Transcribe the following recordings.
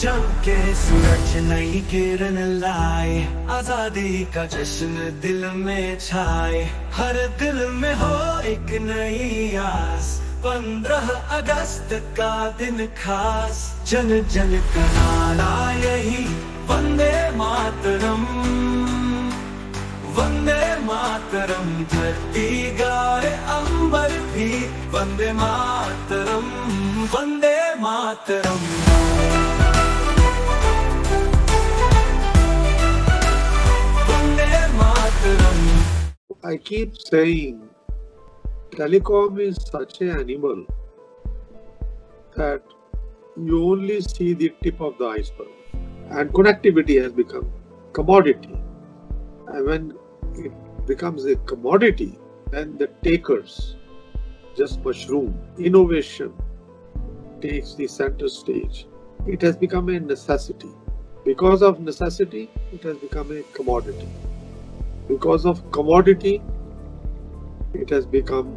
जम के सूरज नई किरण लाए, आजादी का जश्न दिल में छाए, हर दिल में हो एक नई आस, 15 अगस्त का दिन खास, जन जन का नारा यही वंदे मातरम, वंदे मातरम। धरती गाए अंबर भी Vande Mataram, Vande Mataram. Vande Mataram. I keep saying telecom is such an animal that you only see the tip of the iceberg, and connectivity has become commodity. And when it becomes a commodity, then the takers just mushroom. Innovation takes the center stage. It has become a necessity. Because of necessity, it has become a commodity. Because of commodity, it has become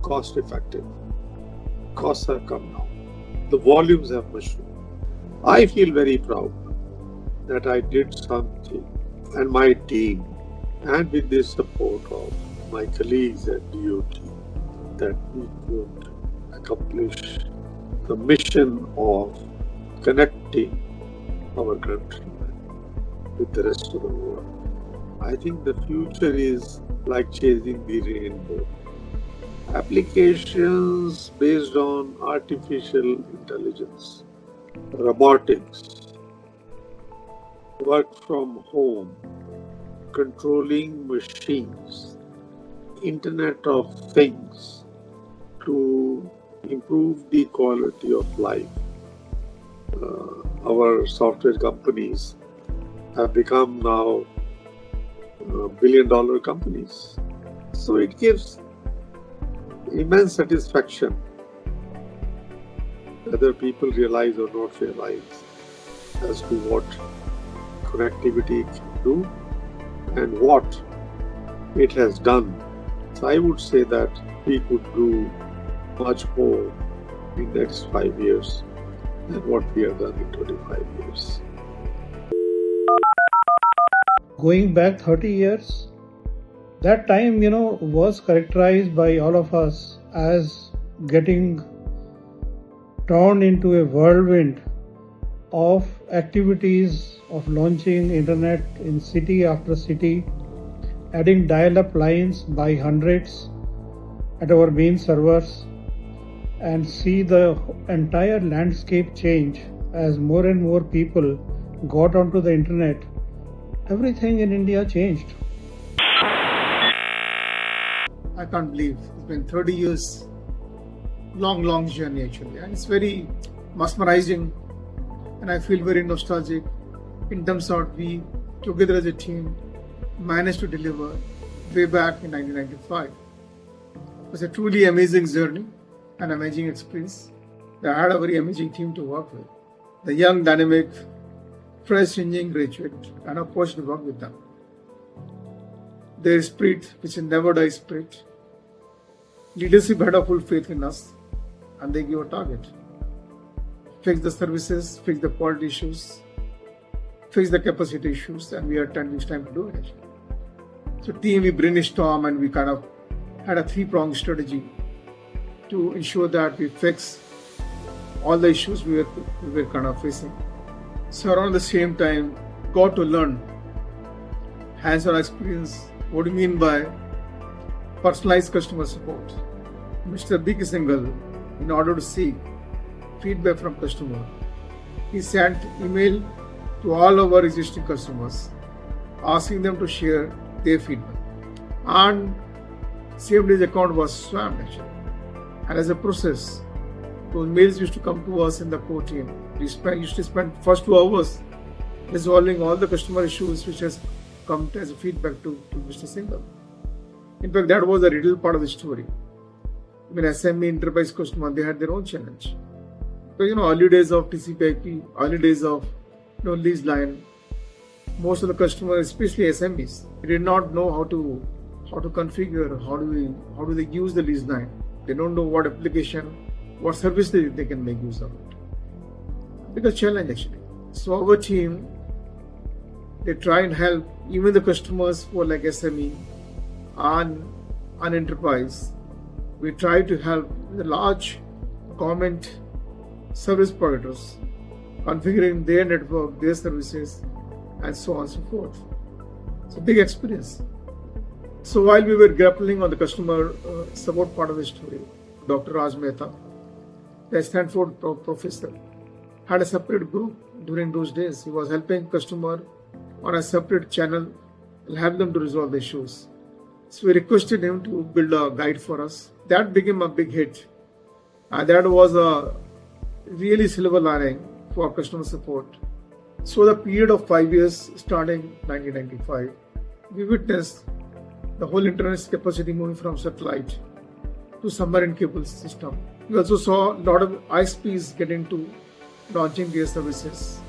cost effective. Costs have come down. The volumes have mushroomed. I feel very proud that I did something, and my team, and with the support of my colleagues at DOT, that we could accomplish the mission of connecting our country with the rest of the world. I think the future is like chasing the rainbow. Applications based on artificial intelligence, robotics, work from home, controlling machines, Internet of Things to improve the quality of life. Our software companies have become now billion-dollar companies. So it gives immense satisfaction, whether people realize or not realize, as to what connectivity can do and what it has done. So I would say that we could do much more in the next 5 years than what we have done in 25 years. Going back 30 years, that time, was characterized by all of us as getting torn into a whirlwind of activities of launching internet in city after city, adding dial-up lines by hundreds at our main servers, and see the entire landscape change as more and more people got onto the internet. Everything in India changed. I can't believe it's been 30 years, long journey actually, and it's very mesmerizing, and I feel very nostalgic in terms of we together as a team managed to deliver way back in 1995. It was a truly amazing journey, an amazing experience. I had a very amazing team to work with. The young, dynamic, fresh engineering graduate, and a fortunate to work with them. Their spirit, which is never die spirit. Leadership had a full faith in us, and they gave a target. Fix the services, fix the quality issues, fix the capacity issues, and we had 10 weeks time to do it. So team, we brainstormed and we kind of had a 3-pronged strategy to ensure that we fix all the issues we were kind of facing. So around the same time, got to learn hands-on experience. What do you mean by personalized customer support? Mr. B. Syngal, in order to seek feedback from customer, he sent email to all our existing customers, asking them to share their feedback. And same day's account was swamped actually. And as a process, those mails used to come to us in the core team. We used to spend first 2 hours resolving all the customer issues which has come as a feedback to Mr. Syngal. In fact, that was a little part of the story. When SME enterprise customer, they had their own challenge. So, early days of TCP/IP, early days of lease line, most of the customers, especially SMEs, they did not know how to configure, how do they use the lease line. They don't know what application, what service they can make use of it. Big challenge actually. So our team, they try and help even the customers who are like SME and enterprise. We try to help the large government service providers configuring their network, their services, and so on and so forth. It's a big experience. So while we were grappling on the customer support part of the story, Dr. Raj Mehta, the Stanford professor, had a separate group during those days. He was helping customer on a separate channel and help them to resolve the issues. So we requested him to build a guide for us. That became a big hit. And that was a really silver lining for customer support. So the period of 5 years starting 1995, we witnessed the whole internet capacity moving from satellite to submarine cable system. We also saw a lot of ISPs get into launching their services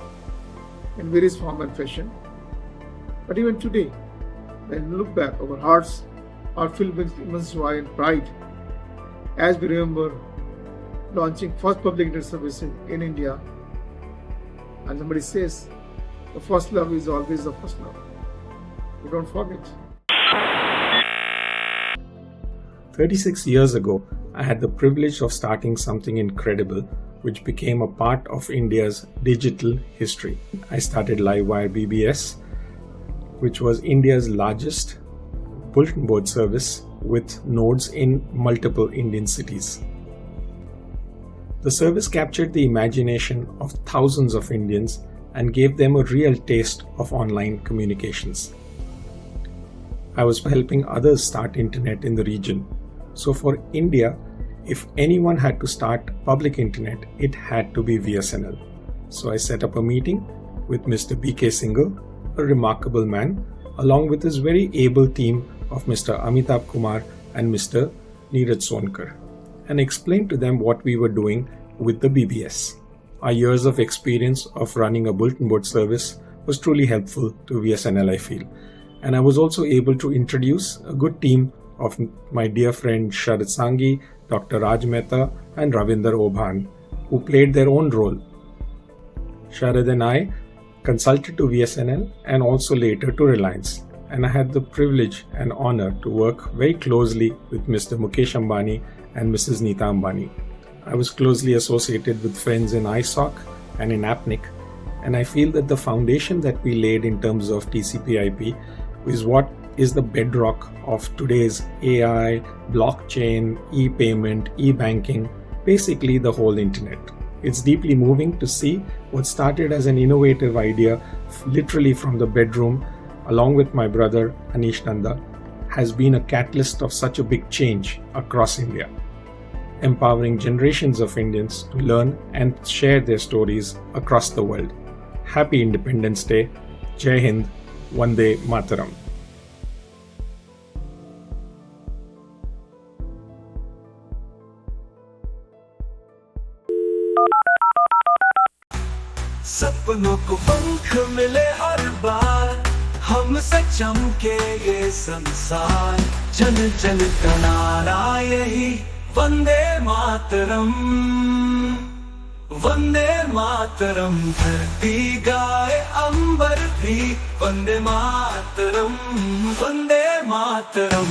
in various form and fashion. But even today, when we look back, our hearts are filled with immense joy and pride as we remember launching first public internet services in India. And somebody says, the first love is always the first love. We don't forget. 36 years ago, I had the privilege of starting something incredible which became a part of India's digital history. I started Livewire BBS, which was India's largest bulletin board service with nodes in multiple Indian cities. The service captured the imagination of thousands of Indians and gave them a real taste of online communications. I was helping others start internet in the region. So for India, if anyone had to start public internet, it had to be VSNL. So I set up a meeting with Mr. B.K. Syngal, a remarkable man, along with his very able team of Mr. Amitabh Kumar and Mr. Neeraj Sonkar, and explained to them what we were doing with the BBS. Our years of experience of running a bulletin board service was truly helpful to VSNL, I feel. And I was also able to introduce a good team of my dear friend Sharad Sanghi, Dr. Raj Mehta and Ravinder Obhan, who played their own role. Sharad and I consulted to VSNL and also later to Reliance, and I had the privilege and honor to work very closely with Mr. Mukesh Ambani and Mrs. Neeta Ambani. I was closely associated with friends in ISOC and in APNIC, and I feel that the foundation that we laid in terms of TCP/IP is what is the bedrock of today's AI, blockchain, e-payment, e-banking, basically the whole internet. It's deeply moving to see what started as an innovative idea literally from the bedroom, along with my brother Anish Nanda, has been a catalyst of such a big change across India, empowering generations of Indians to learn and share their stories across the world. Happy Independence Day. Jai Hind. Vande Mataram. सपनों को पंख मिले हर बार, हमसे चमके ये संसार, जन जन का नारा यही वंदे मातरम, वंदे मातरम। धरती गाए अंबर भी वंदे मातरम, वंदे मातरम।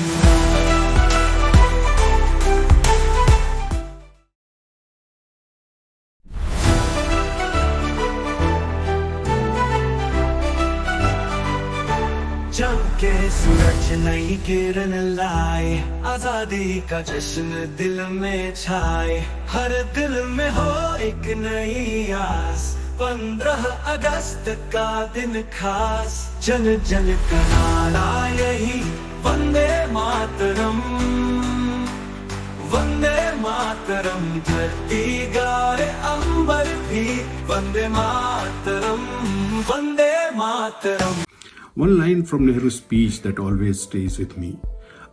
जब के सूरज नई किरण लाए, आजादी का जश्न दिल में छाए, हर दिल में हो एक नई आस, 15 अगस्त का दिन खास, जन जन का नारा यही वंदे मातरम, वंदे मातरम। धरती गाए अंबर भी Vande Mataram, Vande Mataram. One line from Nehru's speech that always stays with me.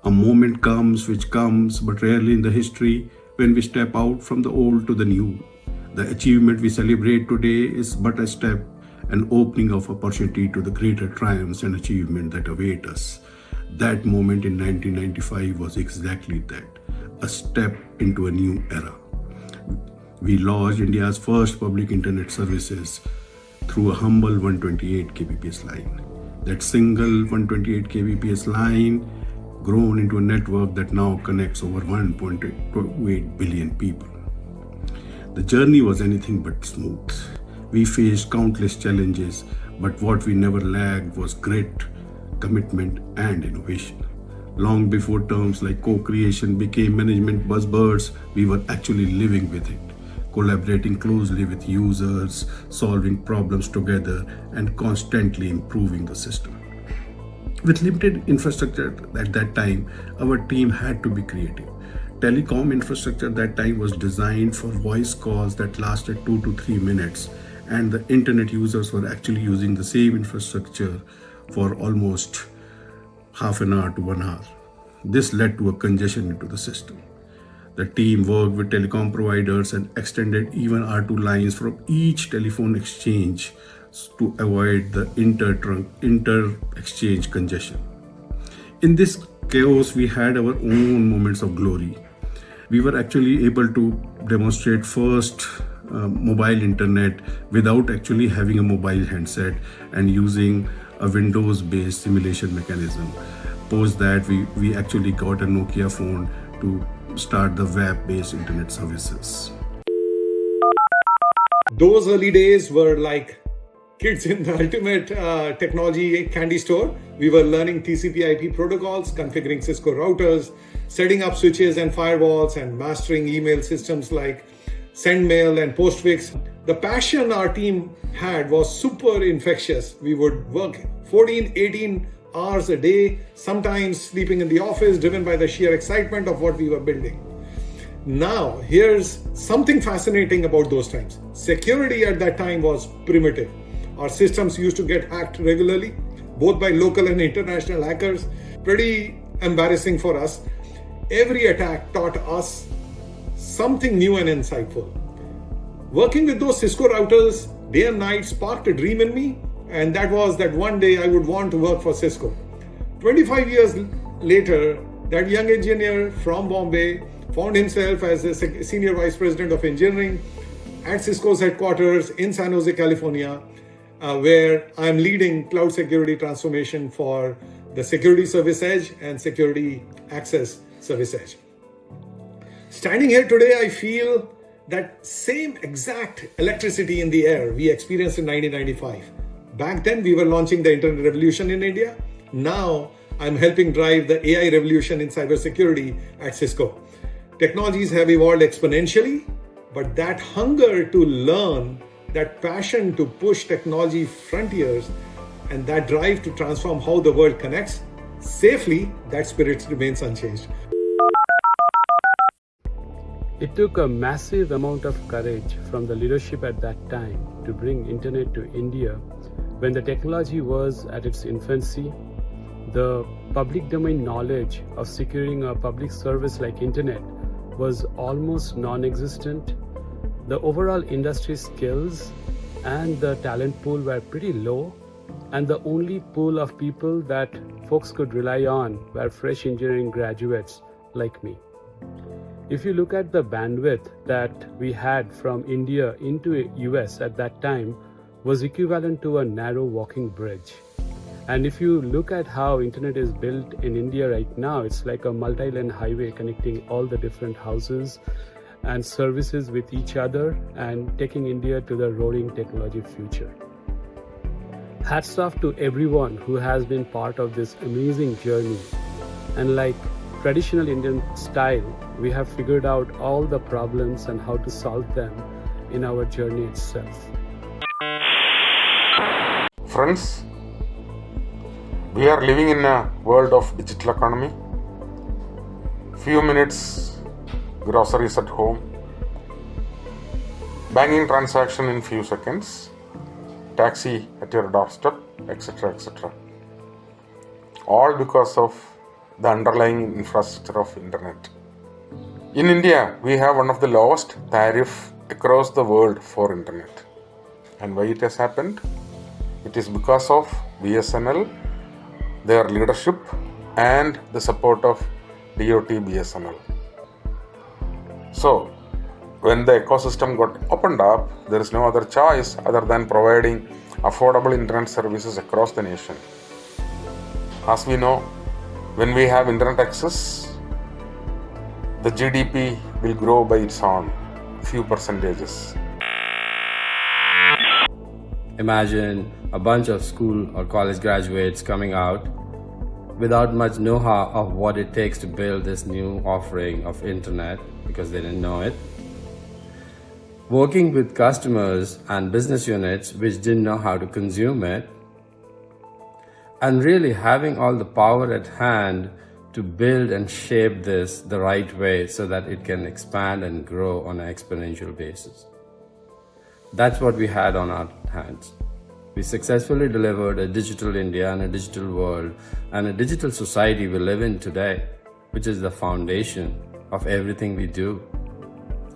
A moment comes which comes but rarely in the history when we step out from the old to the new. The achievement we celebrate today is but a step, an opening of opportunity to the greater triumphs and achievement that await us. That moment in 1995 was exactly that, a step into a new era. We launched India's first public internet services through a humble 128 kbps line. That single 128 kbps line grown into a network that now connects over 1.28 billion people. The journey was anything but smooth. We faced countless challenges, but what we never lacked was grit, commitment, and innovation. Long before terms like co-creation became management buzzwords, we were actually living with it, collaborating closely with users, solving problems together, and constantly improving the system. With limited infrastructure at that time, our team had to be creative. Telecom infrastructure at that time was designed for voice calls that lasted 2 to 3 minutes, and the internet users were actually using the same infrastructure for almost half an hour to 1 hour. This led to a congestion into the system. The team worked with telecom providers and extended even R2 lines from each telephone exchange to avoid the inter-exchange congestion. In this chaos, we had our own moments of glory. We were actually able to demonstrate first mobile internet without actually having a mobile handset and using a Windows-based simulation mechanism. Post that, we actually got a Nokia phone to start the web-based internet services. Those early days were like kids in the ultimate technology candy store. We were learning TCP/IP protocols, configuring Cisco routers, setting up switches and firewalls, and mastering email systems like SendMail and Postfix. The passion our team had was super infectious. We would work 14, 18 hours a day, sometimes sleeping in the office, driven by the sheer excitement of what we were building. Now, here's something fascinating about those times. Security at that time was primitive. Our systems used to get hacked regularly, both by local and international hackers. Pretty embarrassing for us. Every attack taught us something new and insightful. Working with those Cisco routers day and night sparked a dream in me, and that was that one day I would want to work for Cisco. 25 years later, that young engineer from Bombay found himself as a senior vice president of engineering at Cisco's headquarters in San Jose, California, where I'm leading cloud security transformation for the Security Service Edge and Security Access Service Edge. Standing here today, I feel that same exact electricity in the air we experienced in 1995. Back then, we were launching the internet revolution in India. Now, I'm helping drive the AI revolution in cybersecurity at Cisco. Technologies have evolved exponentially, but that hunger to learn, that passion to push technology frontiers, and that drive to transform how the world connects safely, that spirit remains unchanged. It took a massive amount of courage from the leadership at that time to bring internet to India when the technology was at its infancy. The public domain knowledge of securing a public service like internet was almost non-existent. The overall industry skills and the talent pool were pretty low, and the only pool of people that folks could rely on were fresh engineering graduates like me. If you look at the bandwidth that we had from India into US at that time was equivalent to a narrow walking bridge. And if you look at how internet is built in India right now, it's like a multi-lane highway connecting all the different houses and services with each other and taking India to the roaring technology future. Hats off to everyone who has been part of this amazing journey. And like traditional Indian style, we have figured out all the problems and how to solve them in our journey itself. Friends, we are living in a world of digital economy. Few minutes, groceries at home, banking transaction in few seconds, taxi at your doorstep, etc., etc. All because of the underlying infrastructure of internet. In India, we have one of the lowest tariff across the world for internet. And why it has happened? It is because of VSNL, their leadership, and the support of DOT BSNL. So, when the ecosystem got opened up, there is no other choice other than providing affordable internet services across the nation. As we know, when we have internet access, the GDP will grow by its own, few percentages. Imagine a bunch of school or college graduates coming out without much know-how of what it takes to build this new offering of internet because they didn't know it. Working with customers and business units which didn't know how to consume it, and really having all the power at hand to build and shape this the right way so that it can expand and grow on an exponential basis. That's what we had on our hands. We successfully delivered a digital India and a digital world and a digital society we live in today, which is the foundation of everything we do.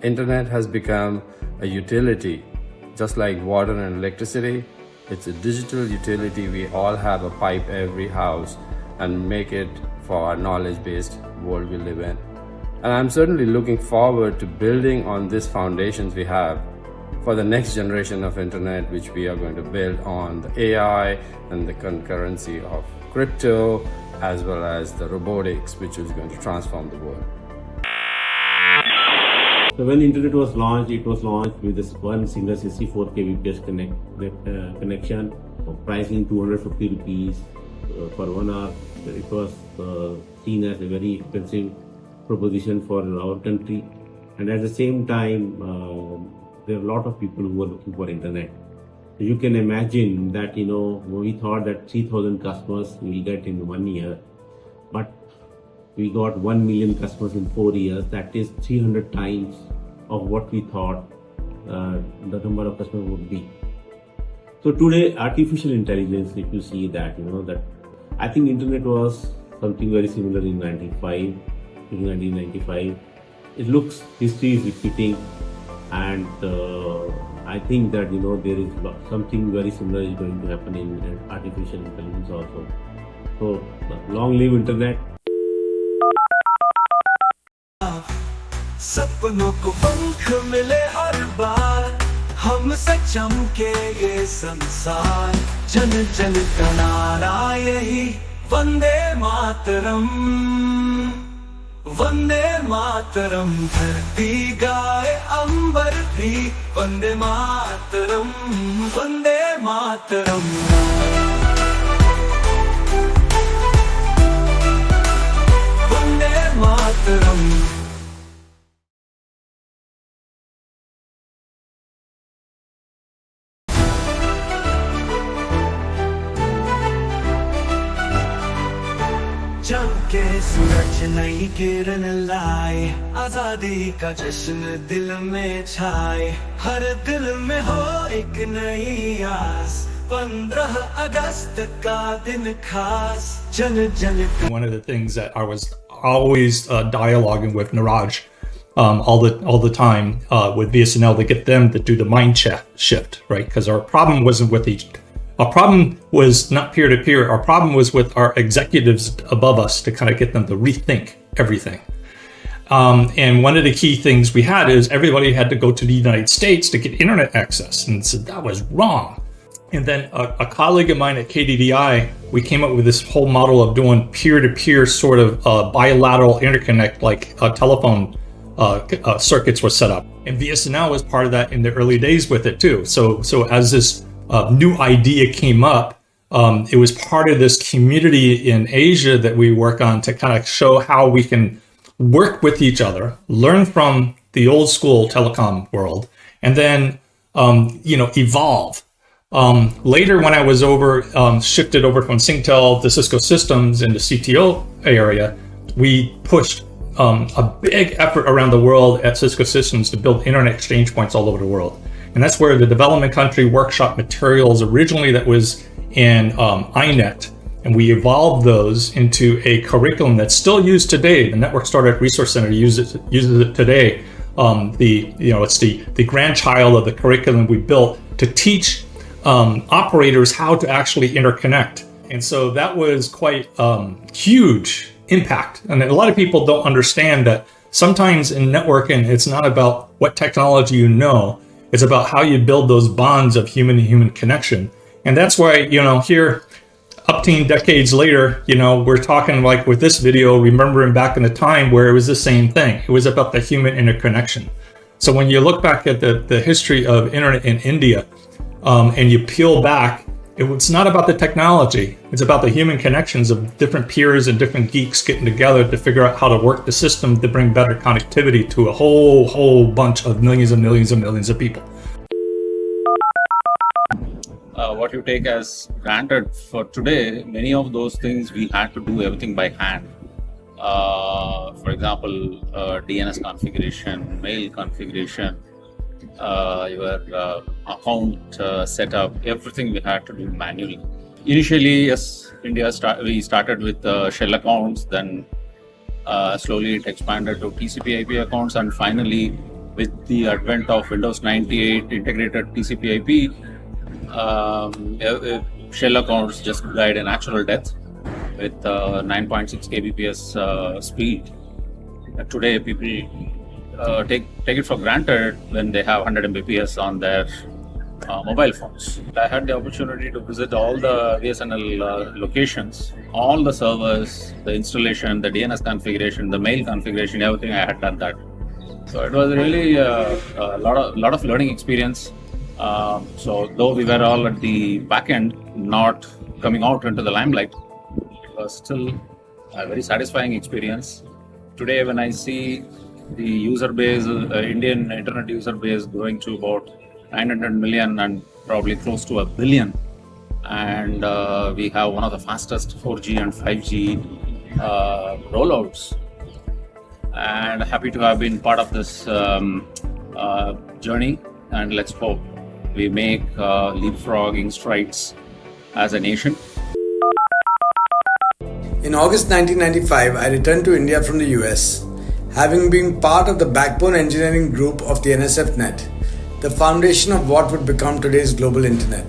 Internet has become a utility, just like water and electricity. It's a digital utility. We all have a pipe every house and make it for our knowledge-based world we live in. And I'm certainly looking forward to building on these foundations we have for the next generation of internet, which we are going to build on the AI and the concurrency of crypto, as well as the robotics, which is going to transform the world. So when internet was launched, it was launched with this one single 64 kbps connection, pricing 250 rupees for 1 hour. It was seen as a very expensive proposition for our country. And at the same time, there are a lot of people who are looking for internet. So you can imagine that, we thought that 3,000 customers we get in 1 year, but we got 1 million customers in 4 years. That is 300 times of what we thought the number of customers would be. So today, artificial intelligence, if you see that, that I think internet was something very similar in 1995. It looks, history is repeating, and I think that, there is something very similar is going to happen in artificial intelligence also. So long live internet. सपनों को पंख मिले हर बार हमसे चमके ये संसार जन जन का नारा यही वंदे मातरम धरती गाए अंबर भी वंदे मातरम वंदे मातरम वंदे मातरम के सूरज नई किरण लाए आजादी का जश्न दिल में छाए हर दिल में हो एक नई आस 15 अगस्त का दिन खास जन जन. One of the things that I was always dialoguing with Neeraj all the time with VSNL to get them to do the mind shift, right? Because our problem wasn't with our problem was not peer-to-peer. Our problem was with our executives above us to kind of get them to rethink everything. And one of the key things we had is everybody had to go to the United States to get internet access. And so that was wrong. And then a colleague of mine at KDDI, we came up with this whole model of doing peer-to-peer sort of bilateral interconnect, like telephone circuits were set up. And VSNL was part of that in the early days with it too. So as this new idea came up, it was part of this community in Asia that we work on to kind of show how we can work with each other, learn from the old school telecom world, and then evolve. Later, when I was shifted over from Singtel to Cisco Systems in the CTO area, we pushed a big effort around the world at Cisco Systems to build internet exchange points all over the world. And that's where the development country workshop materials originally that was in INET, and we evolved those into a curriculum that's still used today. The Network Startup Resource Center uses it today. It's the grandchild of the curriculum we built to teach operators how to actually interconnect. And so that was quite huge impact. And a lot of people don't understand that sometimes in networking, it's not about what technology you know, it's about how you build those bonds of human to human connection. And that's why, here, up to decades later, we're talking like with this video, remembering back in the time where it was the same thing. It was about the human interconnection. So when you look back at the history of internet in India, and you peel back, it's not about the technology. It's about the human connections of different peers and different geeks getting together to figure out how to work the system to bring better connectivity to a whole bunch of millions and millions and millions of people. What you take as granted for today, many of those things we had to do everything by hand. For example, DNS configuration, mail configuration, your account setup, everything we had to do manually. Initially, yes, we started with shell accounts, then slowly it expanded to TCP/IP accounts, and finally, with the advent of Windows 98 integrated TCP/IP, shell accounts just died a natural death with 9.6 kbps speed. Today, people take it for granted when they have 100 Mbps on their mobile phones. I had the opportunity to visit all the VSNL locations, all the servers, the installation, the DNS configuration, the mail configuration, everything. I had done that. So it was really a lot of learning experience. So though we were all at the back end, not coming out into the limelight, it was still a very satisfying experience. Today, when I see the user base, Indian internet user base growing to about 900 million and probably close to 1 billion, and we have one of the fastest 4G and 5G rollouts, and happy to have been part of this journey, and let's hope we make leapfrogging strides as a nation. In August 1995, I returned to India from the US, having been part of the backbone engineering group of the NSFNet, the foundation of what would become today's global internet.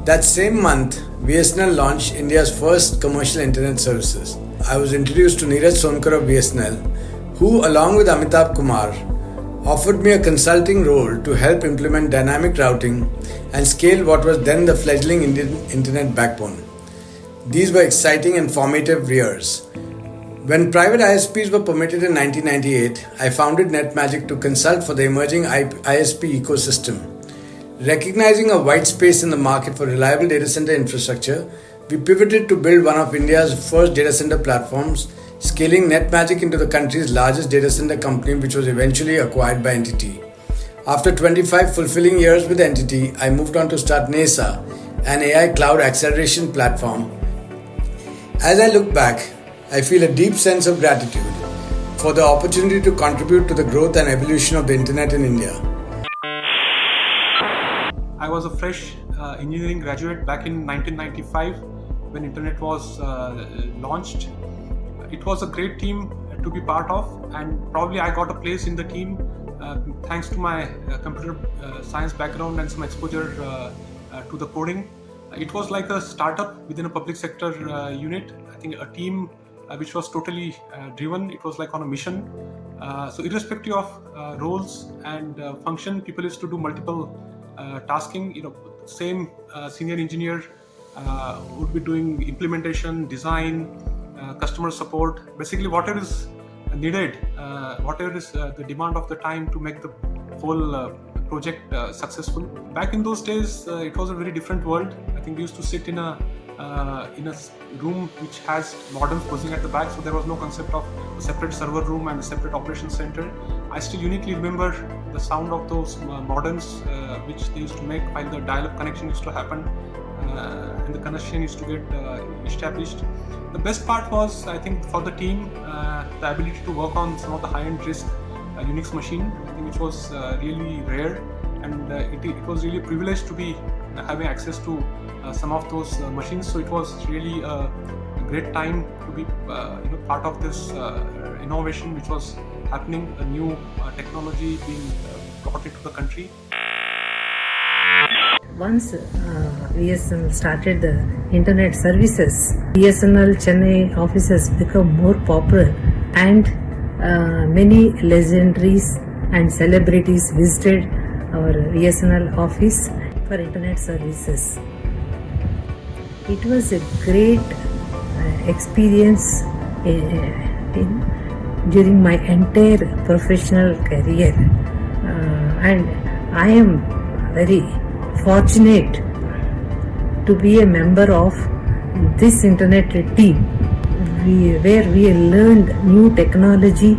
That same month, VSNL launched India's first commercial internet services. I was introduced to Neeraj Sonkar of VSNL, who, along with Amitabh Kumar, offered me a consulting role to help implement dynamic routing and scale what was then the fledgling Indian internet backbone. These were exciting and formative years. When private ISPs were permitted in 1998, I founded NetMagic to consult for the emerging ISP ecosystem. Recognizing a white space in the market for reliable data center infrastructure, we pivoted to build one of India's first data center platforms, scaling NetMagic into the country's largest data center company, which was eventually acquired by NTT. After 25 fulfilling years with NTT, I moved on to start NESA, an AI cloud acceleration platform. As I look back, I feel a deep sense of gratitude for the opportunity to contribute to the growth and evolution of the internet in India. I was a fresh engineering graduate back in 1995 when internet was launched. It was a great team to be part of, and probably I got a place in the team thanks to my computer science background and some exposure to the coding. It was like a startup within a public sector unit. I think a team which was totally driven. It was like on a mission. So irrespective of roles and function, people used to do multiple tasking. Same senior engineer would be doing implementation, design, customer support, basically whatever is needed, whatever is the demand of the time to make the whole project successful. Back in those days, it was a very different world. I think we used to sit in a room which has modems buzzing at the back, so there was no concept of a separate server room and a separate operations center. I still uniquely remember the sound of those modems which they used to make while the dial-up connection used to happen and the connection used to get established. The best part was, I think, for the team, the ability to work on some of the high-end RISC Unix machine, I think, which was really rare, and it was really a privilege to be having access to some of those machines. So it was really a great time to be part of this innovation which was happening, a new technology being brought into the country. Once VSNL started the internet services, VSNL Chennai offices become more popular, and many legendaries and celebrities visited our VSNL office for internet services. It was a great experience during my entire professional career, and I am very fortunate to be a member of this internet team where we learned new technology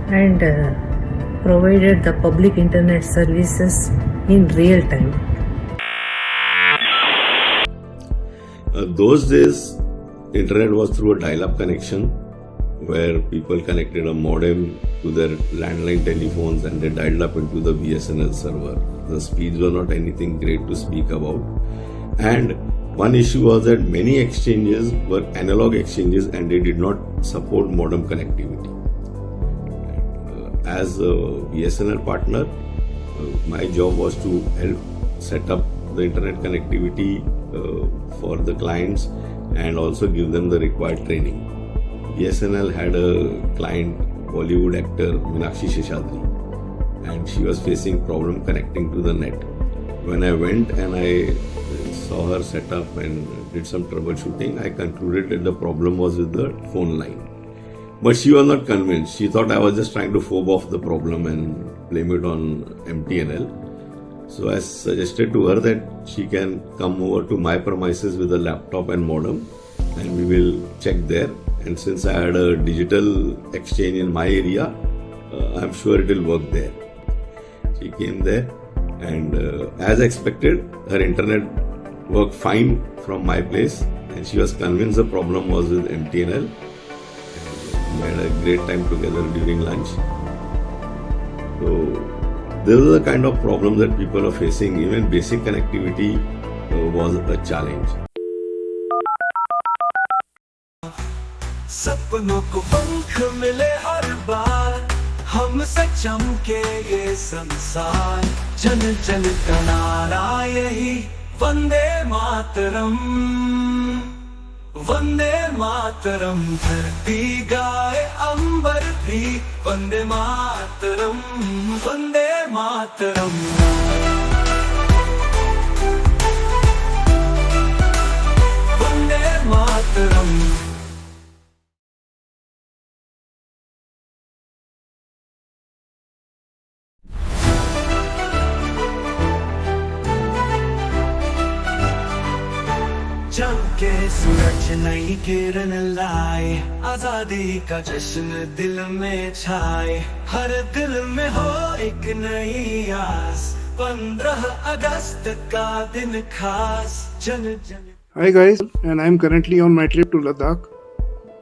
and provided the public internet services in real time. Those days, internet was through a dial-up connection where people connected a modem to their landline telephones and they dialed up into the VSNL server. The speeds were not anything great to speak about. And one issue was that many exchanges were analog exchanges and they did not support modem connectivity. As a VSNL partner, my job was to help set up the internet connectivity for the clients and also give them the required training. VSNL had a client, Bollywood actor Meenakshi Sheshadri, and she was facing problem connecting to the net. When I went and I saw her set up and did some troubleshooting, I concluded that the problem was with the phone line. But she was not convinced. She thought I was just trying to fob off the problem and blame it on MTNL. So I suggested to her that she can come over to my premises with a laptop and modem and we will check there. And since I had a digital exchange in my area, I'm sure it will work there. She came there and as expected, her internet worked fine from my place and she was convinced the problem was with MTNL. We had a great time together during lunch. So these are the kind of problems that people are facing. Even basic connectivity was a challenge. सपनों को पंख मिले हर बार हमसे चमके ये संसार जन जन का नारा यही वंदे मातरम वंदे मातरम धरती गाए अंबर भी वंदे मातरम वंदे मातरम वंदे मातरम जब के सूरज नई किरण लाए आजादी का जश्न दिल में छाए हर दिल में हो एक नई आस 15 अगस्त का दिन खास जन जन. Hi guys, and I am currently on my trip to Ladakh.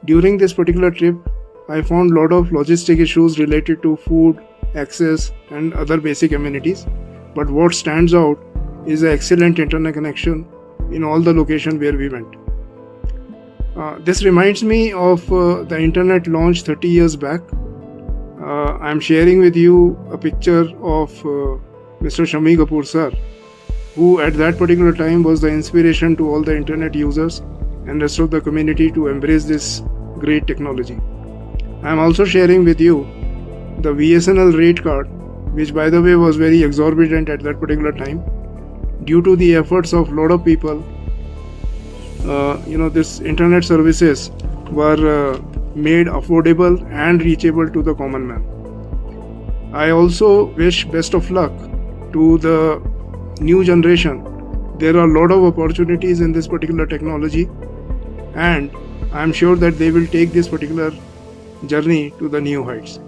During this particular trip, I found a lot of logistic issues related to food, access and other basic amenities. But what stands out is the excellent internet connection in all the locations where we went. This reminds me of the internet launch 30 years back. I am sharing with you a picture of Mr. Shami Kapoor sir, who at that particular time was the inspiration to all the internet users and rest of the community to embrace this great technology. I am also sharing with you the VSNL rate card, which by the way was very exorbitant at that particular time. Due to the efforts of a lot of people, this internet services were made affordable and reachable to the common man. I also wish best of luck to the new generation. There are a lot of opportunities in this particular technology, and I am sure that they will take this particular journey to the new heights.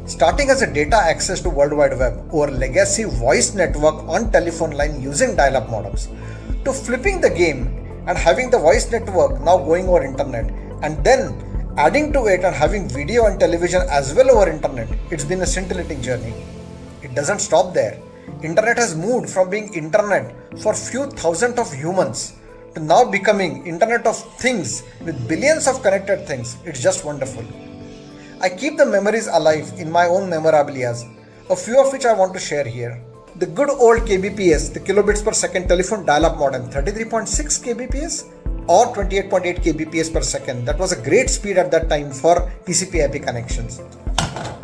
Starting as a data access to World Wide Web over legacy voice network on telephone line using dial-up modems, to flipping the game and having the voice network now going over internet, and then adding to it and having video and television as well over internet, it's been a scintillating journey. It doesn't stop there. Internet has moved from being internet for few thousand of humans to now becoming internet of things with billions of connected things. It's just wonderful. I keep the memories alive in my own memorabilias, a few of which I want to share here. The good old kbps, the kilobits per second telephone dial-up modem, 33.6 kbps, or 28.8 kbps per second. That was a great speed at that time for TCP/IP connections.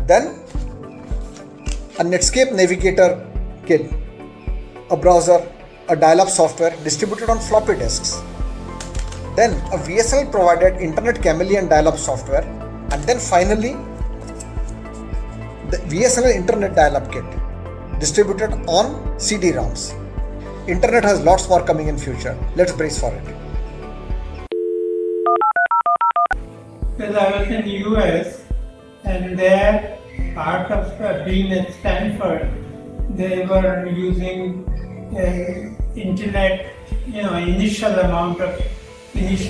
Then a Netscape Navigator kit, a browser, a dial-up software distributed on floppy disks. Then a VSNL provided Internet Chameleon dial-up software, and then finally the VSNL Internet dial-up kit distributed on CD-ROMs. Internet has lots more coming in future. Let's brace for it. Because I was in the US, and there, part of being at Stanford, they were using internet, initial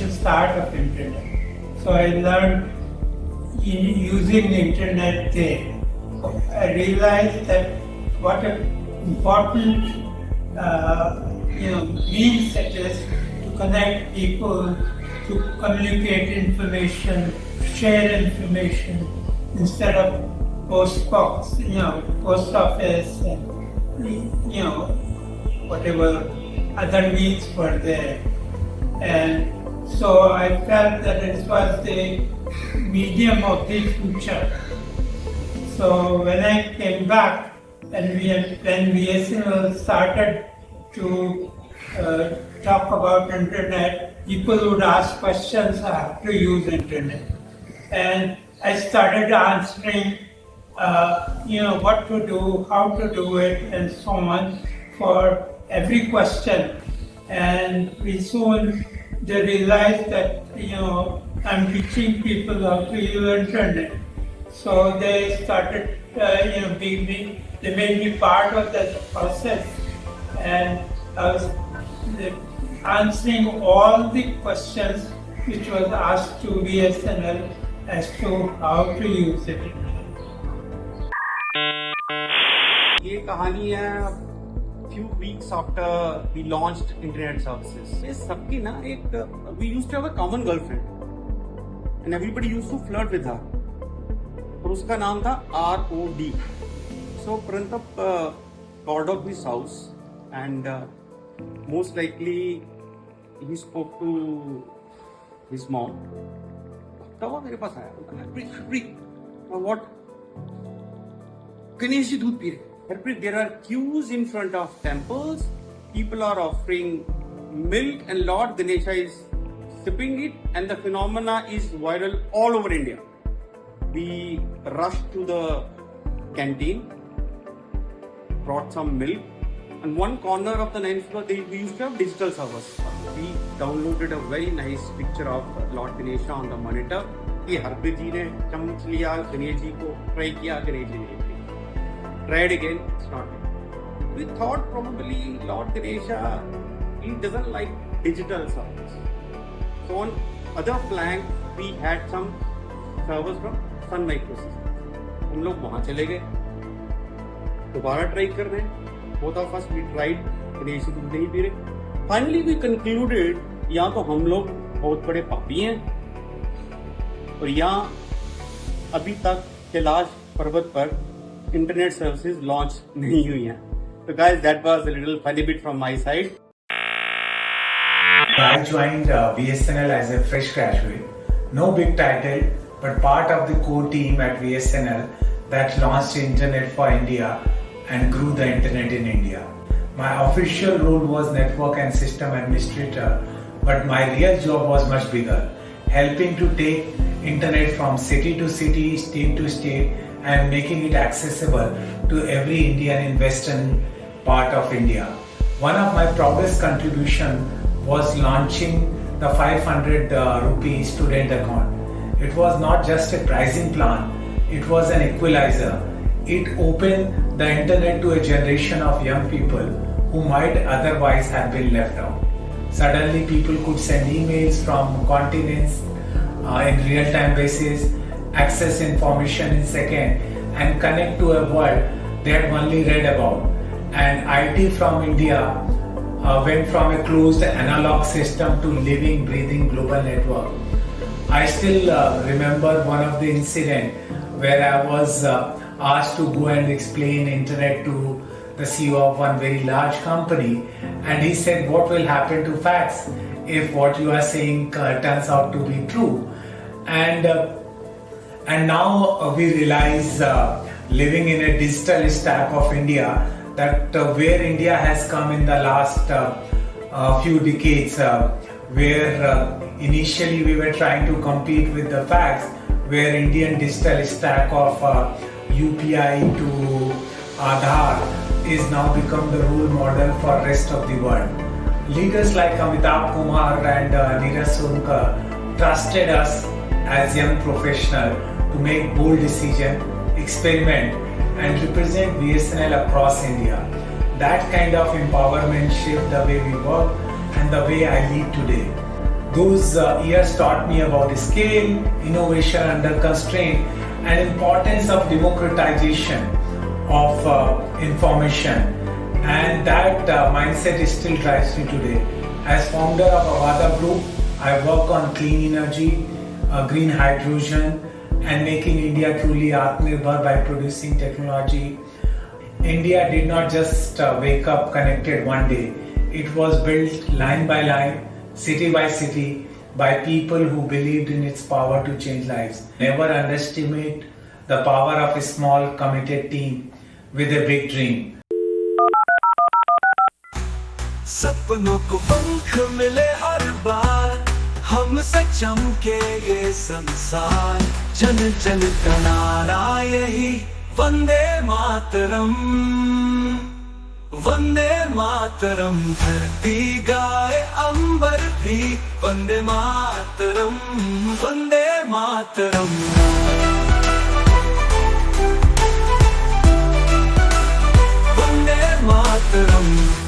start of internet. So I learned using the internet there. I realized that what an important means it is to connect people, to communicate information, share information, instead of post office and whatever other needs were there. And so I felt that it was the medium of the future. So when I came back and when VSNL started to talk about internet, people would ask questions how to use internet. And I started answering, what to do, how to do it, and so on for every question. And pretty soon they realized that, I'm teaching people how to use internet. So they started, they made me part of that process. And I was answering all the questions which was asked to VSNL as to how to use it. ये कहानी है few weeks after we launched internet services. ये सबकी ना एक we used to have a common girlfriend and everybody used to flirt with her. और उसका नाम था ROD. So Parantap called out his house and most likely he spoke to his mom. तब वो मेरे पास आया. Harpreet, what? गणेश जी दूध P रहे. Harpreet, there are queues in front of temples. People are offering milk and Lord Ganesha is sipping it and the phenomena is viral all over India. We rushed to the canteen, brought some milk, and one corner of the 9th floor we used to have digital servers. We downloaded a very nice picture of Lord Ganesha on the monitor. ये हरप्रीत जी ने चम्मच लिया, गणेश जी को try किया, गणेश जी ने tried again, it's not good. We thought probably Lord Ganesha, he doesn't like digital servers. So on other flank, we had some servers from Sun Microsystems. हम लोग वहाँ चले गए, दोबारा ट्राई कर रहे हैं. Both of us we tried, Ganesh ji दूध नहीं पी रहे. Finally we concluded, या तो हम लोग बहुत बड़े पापी हैं, और यहाँ अभी तक कैलाश पर्वत पर internet services launch nahi hui hai. So guys, that was a little funny bit from my side. I joined VSNL as a fresh graduate. No big title, but part of the core team at VSNL that launched Internet for India and grew the internet in India. My official role was network and system administrator, but my real job was much bigger, helping to take internet from city to city, state to state, and making it accessible to every Indian in western part of India. One of my proudest contribution was launching the 500 rupee student account. It was not just a pricing plan, it was an equalizer. It opened the internet to a generation of young people who might otherwise have been left out. Suddenly people could send emails from continents in real-time basis, access information in second, and connect to a world they had only read about. And IT from India went from a closed analog system to living, breathing global network. I still remember one of the incident where I was asked to go and explain internet to the CEO of one very large company, and he said, what will happen to facts if what you are saying turns out to be true? And now we realize, living in a digital stack of India, that where India has come in the last few decades, where initially we were trying to compete with the facts, where Indian digital stack of UPI to Aadhaar is now become the role model for rest of the world. Leaders like Amitabh Kumar and Neeraj Sonkar trusted us as young professionals to make bold decisions, experiment, and represent VSNL across India. That kind of empowerment shaped the way we work and the way I lead today. Those years taught me about scale, innovation under constraint, and importance of democratization of information. And that mindset still drives me today. As founder of Avada Group, I work on clean energy, green hydrogen, and making India truly Atmanirbhar by producing technology. India did not just wake up connected one day. It was built line by line, city by city, by people who believed in its power to change lives. Never underestimate the power of a small committed team with a big dream. सपनों को पंख मिले हर बार, हमसे चमके ये संसार, जन जन का नारा यही वंदे मातरम, वंदे मातरम। धरती गाए अंबर भी वंदे मातरम, वंदे मातरम। वंदे मातरम।